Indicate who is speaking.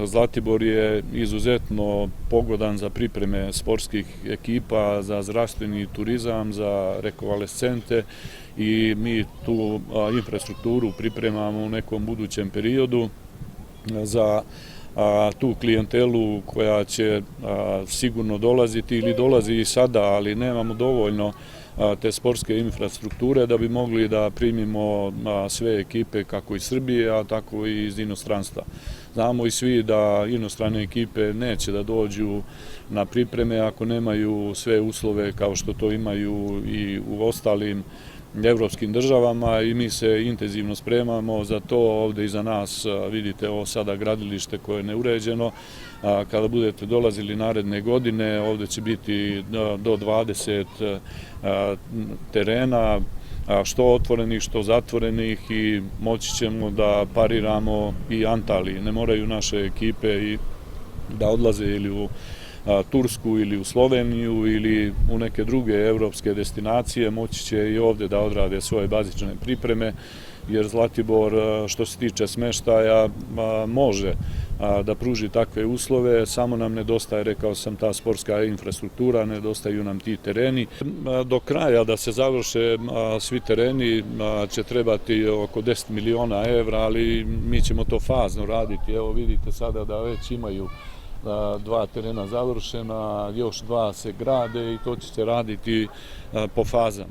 Speaker 1: Zlatibor je izuzetno pogodan za pripreme sportskih ekipa, za zdravstveni turizam, za rekonvalescente i mi tu infrastrukturu pripremamo u nekom budućem periodu za tu klijentelu koja će sigurno dolaziti ili dolazi i sada, ali nemamo dovoljno te sportske infrastrukture da bi mogli da primimo sve ekipe kako iz Srbije, a tako i iz inostranstva. Znamo i svi da inostrane ekipe neće da dođu na pripreme ako nemaju sve uslove kao što to imaju i u ostalim evropskim državama i mi se intenzivno spremamo za to. Ovde iza nas vidite ovo sada gradilište koje je neuređeno. Kada budete dolazili naredne godine, ovde će biti do 20 terena, što otvorenih, što zatvorenih, i moći ćemo da pariramo i Antaliji. Ne moraju naše ekipe da odlaze ili u Tursku ili u Sloveniju ili u neke druge evropske destinacije, moći će i ovde da odrade svoje bazične pripreme, jer Zlatibor što se tiče smeštaja može da pruži takve uslove, samo nam nedostaje, rekao sam, ta sportska infrastruktura, nedostaju nam ti tereni. Do kraja da se završe svi tereni će trebati oko 10 miliona evra, ali mi ćemo to fazno raditi. Evo vidite sada da već imaju 2 terena završena, još 2 se grade i to će se raditi po fazama.